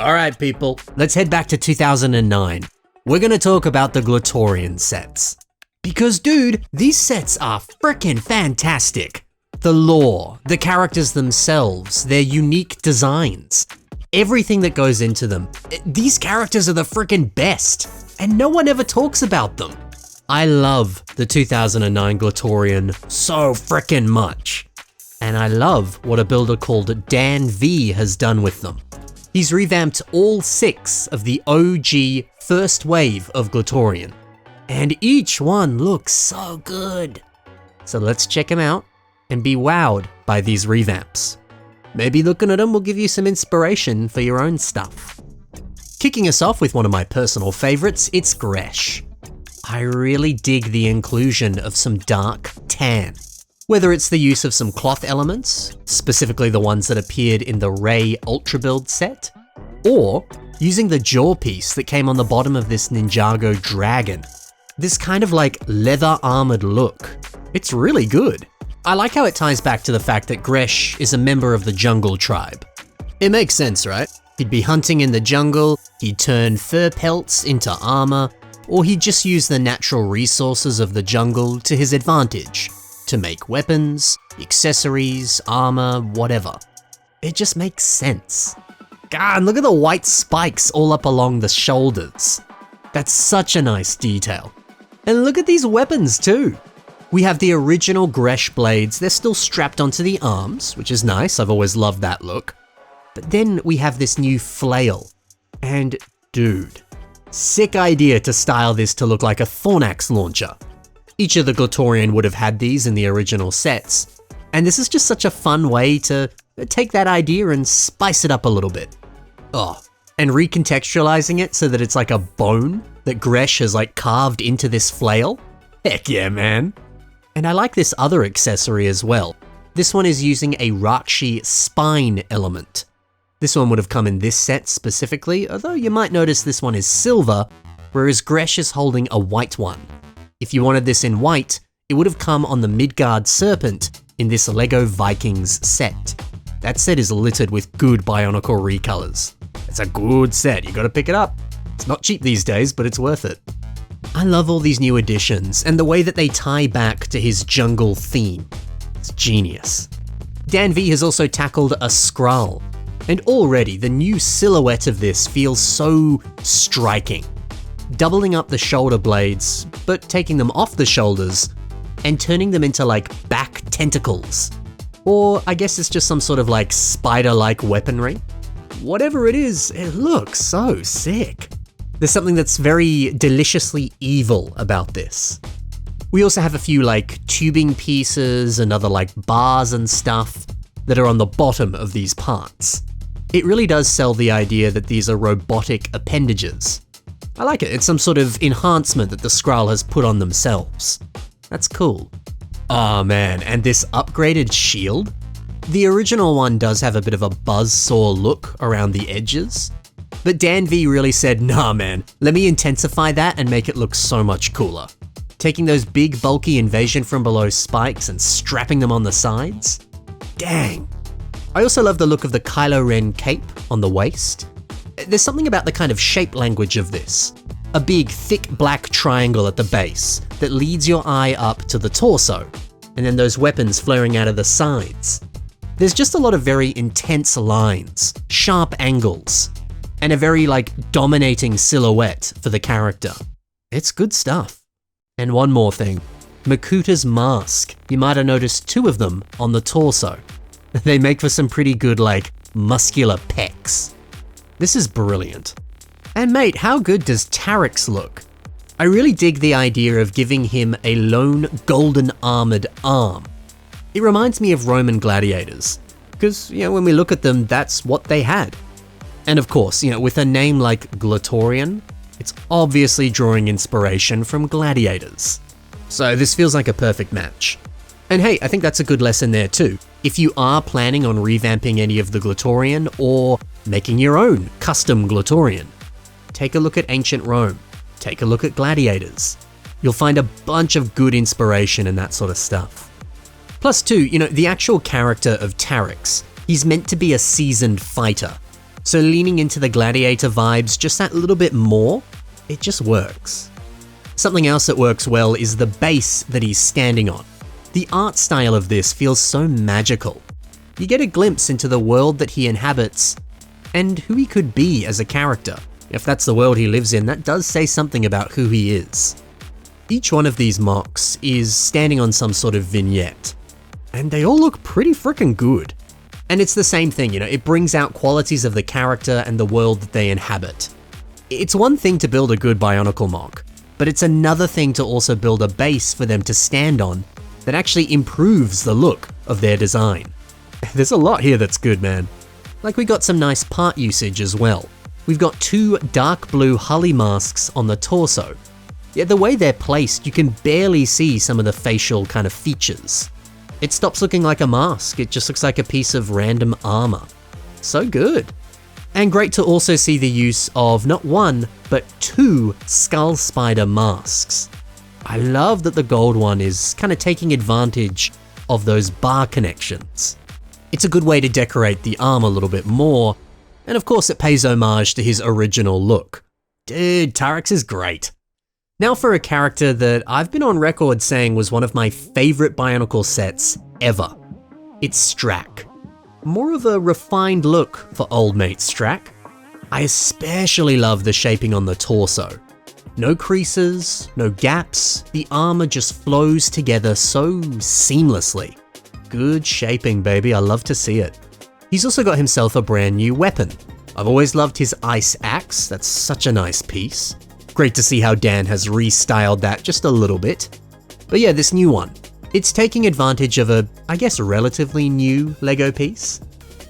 Alright people, let's head back to 2009. We're gonna talk about the Glatorian sets. Because dude, these sets are frickin' fantastic. The lore, the characters themselves, their unique designs, everything that goes into them. These characters are the frickin' best, and no one ever talks about them. I love the 2009 Glatorian so frickin' much. And I love what a builder called Dan V has done with them. He's revamped all 6 of the OG first wave of Glatorian, and each one looks so good. So let's check them out and be wowed by these revamps. Maybe looking at them will give you some inspiration for your own stuff. Kicking us off with one of my personal favorites, it's Gresh. I really dig the inclusion of some dark tan. Whether it's the use of some cloth elements, specifically the ones that appeared in the Ray Ultra Build set, or using the jaw piece that came on the bottom of this Ninjago dragon. This kind of like leather armored look. It's really good. I like how it ties back to the fact that Gresh is a member of the jungle tribe. It makes sense, right? He'd be hunting in the jungle, he'd turn fur pelts into armor, or he'd just use the natural resources of the jungle to his advantage. To make weapons, accessories, armor, whatever. It just makes sense. God, look at the white spikes all up along the shoulders. That's such a nice detail. And look at these weapons too. We have the original Gresh blades, they're still strapped onto the arms, which is nice, I've always loved that look. But then we have this new flail. And dude, sick idea to style this to look like a Thornax launcher. Each of the Glatorian would have had these in the original sets, and this is just such a fun way to take that idea and spice it up a little bit. Oh, and recontextualizing it so that it's like a bone that Gresh has like carved into this flail. Heck yeah, man. And I like this other accessory as well. This one is using a Rakshi spine element. This one would have come in this set specifically, although you might notice this one is silver, whereas Gresh is holding a white one. If you wanted this in white, it would have come on the Midgard Serpent in this LEGO Vikings set. That set is littered with good Bionicle recolors. It's a good set, you gotta pick it up. It's not cheap these days, but it's worth it. I love all these new additions and the way that they tie back to his jungle theme. It's genius. Dan V has also tackled a Skrall, and already the new silhouette of this feels so striking. Doubling up the shoulder blades, but taking them off the shoulders and turning them into like back tentacles. Or I guess it's just some sort of like spider-like weaponry. Whatever it is, it looks so sick. There's something that's very deliciously evil about this. We also have a few like tubing pieces and other like bars and stuff that are on the bottom of these parts. It really does sell the idea that these are robotic appendages. I like it, it's some sort of enhancement that the Skrall has put on themselves. That's cool. Oh man, and this upgraded shield? The original one does have a bit of a buzzsaw look around the edges, but Dan V really said, nah man, let me intensify that and make it look so much cooler. Taking those big bulky invasion from below spikes and strapping them on the sides? Dang. I also love the look of the Kylo Ren cape on the waist. There's something about the kind of shape language of this. A big, thick black triangle at the base that leads your eye up to the torso, and then those weapons flaring out of the sides. There's just a lot of very intense lines, sharp angles, and a very like dominating silhouette for the character. It's good stuff. And one more thing, Makuta's mask. You might have noticed 2 of them on the torso. They make for some pretty good like muscular pecs. This is brilliant. And mate, how good does Tarix look? I really dig the idea of giving him a lone golden armored arm. It reminds me of Roman gladiators, because, when we look at them, that's what they had. And of course, with a name like Glatorian, it's obviously drawing inspiration from gladiators. So this feels like a perfect match. And hey, I think that's a good lesson there too. If you are planning on revamping any of the Glatorian or making your own custom Glatorian, take a look at ancient Rome, take a look at gladiators. You'll find a bunch of good inspiration in that sort of stuff. Plus too, the actual character of Tarix, he's meant to be a seasoned fighter. So leaning into the gladiator vibes just that little bit more, it just works. Something else that works well is the base that he's standing on. The art style of this feels so magical. You get a glimpse into the world that he inhabits and who he could be as a character. If that's the world he lives in, that does say something about who he is. Each one of these mocks is standing on some sort of vignette, and they all look pretty freaking good. And it's the same thing, it brings out qualities of the character and the world that they inhabit. It's one thing to build a good Bionicle mock, but it's another thing to also build a base for them to stand on that actually improves the look of their design. There's a lot here that's good, man. Like, we got some nice part usage as well. We've got 2 dark blue Hully masks on the torso. Yet the way they're placed, you can barely see some of the facial kind of features. It stops looking like a mask, it just looks like a piece of random armor. So good. And great to also see the use of not 1, but 2 skull spider masks. I love that the gold one is kind of taking advantage of those bar connections. It's a good way to decorate the arm a little bit more, and of course it pays homage to his original look. Dude, Tarix is great. Now for a character that I've been on record saying was one of my favorite Bionicle sets ever. It's Strakk. More of a refined look for old mate Strakk. I especially love the shaping on the torso. No creases, no gaps, the armor just flows together so seamlessly. Good shaping, baby, I love to see it. He's also got himself a brand new weapon. I've always loved his ice axe, that's such a nice piece. Great to see how Dan has restyled that just a little bit. But yeah, this new one. It's taking advantage of a, I guess, relatively new Lego piece.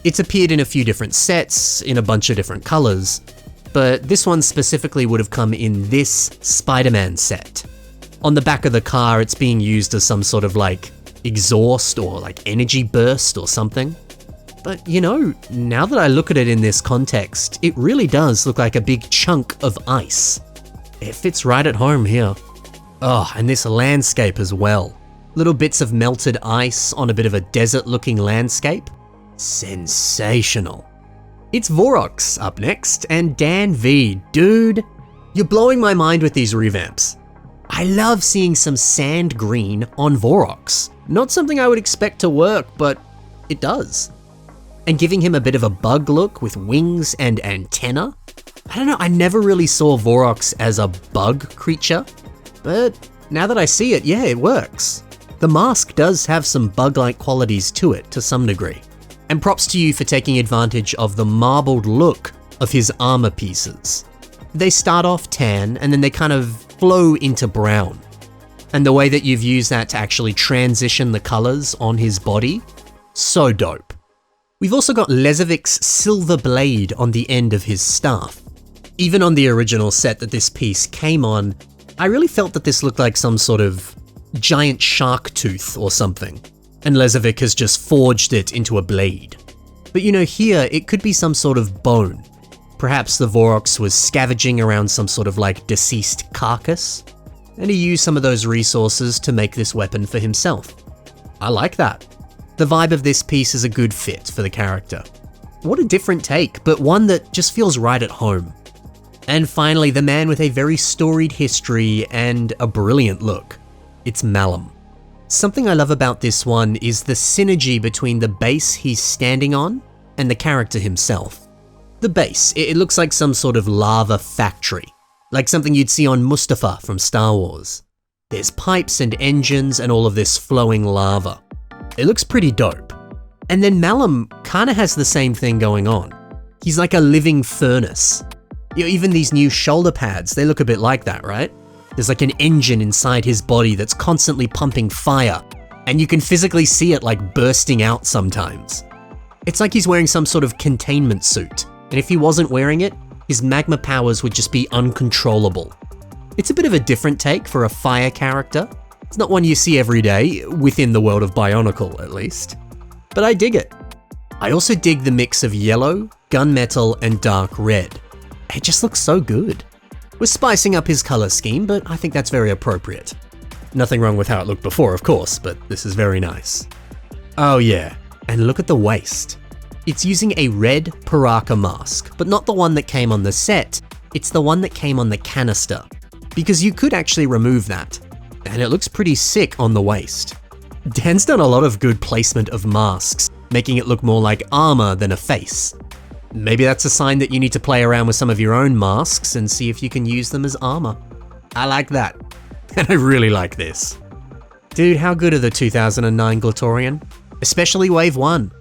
It's appeared in a few different sets, in a bunch of different colors, but this one specifically would have come in this Spider-Man set. On the back of the car, it's being used as some sort of like exhaust or like energy burst or something. But now that I look at it in this context, it really does look like a big chunk of ice. It fits right at home here. Oh, and this landscape as well. Little bits of melted ice on a bit of a desert-looking landscape. Sensational. It's Vorox up next, and Dan V. Dude, you're blowing my mind with these revamps. I love seeing some sand green on Vorox. Not something I would expect to work, but it does. And giving him a bit of a bug look with wings and antenna. I don't know, I never really saw Vorox as a bug creature, but now that I see it, yeah, it works. The mask does have some bug-like qualities to it to some degree. And props to you for taking advantage of the marbled look of his armor pieces. They start off tan and then they kind of flow into brown. And the way that you've used that to actually transition the colors on his body, so dope. We've also got Lezovic's silver blade on the end of his staff. Even on the original set that this piece came on, I really felt that this looked like some sort of giant shark tooth or something, and Lezovic has just forged it into a blade. But here it could be some sort of bone. Perhaps the Vorox was scavenging around some sort of like deceased carcass, and he used some of those resources to make this weapon for himself. I like that. The vibe of this piece is a good fit for the character. What a different take, but one that just feels right at home. And finally, the man with a very storied history and a brilliant look. It's Malum. Something I love about this one is the synergy between the base he's standing on and the character himself. The base, it looks like some sort of lava factory, like something you'd see on Mustafa from Star Wars. There's pipes and engines and all of this flowing lava. It looks pretty dope. And then Malum kinda has the same thing going on. He's like a living furnace. Even these new shoulder pads, they look a bit like that, right? There's like an engine inside his body that's constantly pumping fire, and you can physically see it like bursting out sometimes. It's like he's wearing some sort of containment suit, and if he wasn't wearing it, his magma powers would just be uncontrollable. It's a bit of a different take for a fire character. It's not one you see every day, within the world of Bionicle at least. But I dig it. I also dig the mix of yellow, gunmetal, and dark red. It just looks so good. We're spicing up his color scheme, but I think that's very appropriate. Nothing wrong with how it looked before, of course, but this is very nice. Oh yeah, and look at the waist. It's using a red Paraka mask, but not the one that came on the set, it's the one that came on the canister. Because you could actually remove that, and it looks pretty sick on the waist. Dan's done a lot of good placement of masks, making it look more like armor than a face. Maybe that's a sign that you need to play around with some of your own masks and see if you can use them as armor. I like that, and I really like this. Dude, how good are the 2009 Glatorian? Especially Wave 1.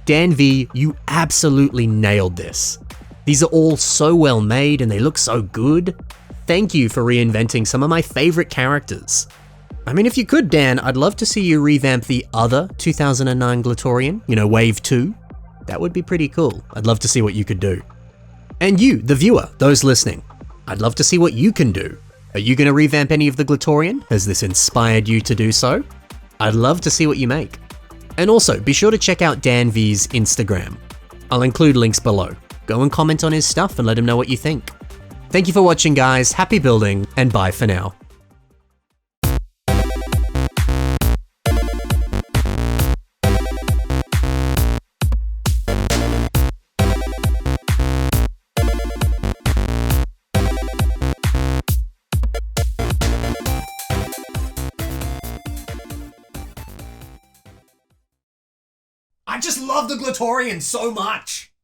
Dan V, you absolutely nailed this. These are all so well made and they look so good. Thank you for reinventing some of my favorite characters. I mean, if you could, Dan, I'd love to see you revamp the other 2009 Glatorian, Wave 2. That would be pretty cool. I'd love to see what you could do. And you, the viewer, those listening, I'd love to see what you can do. Are you going to revamp any of the Glatorian? Has this inspired you to do so? I'd love to see what you make. And also, be sure to check out Dan V's Instagram. I'll include links below. Go and comment on his stuff and let him know what you think. Thank you for watching, guys. Happy building, and bye for now. I just love the Glatorian so much!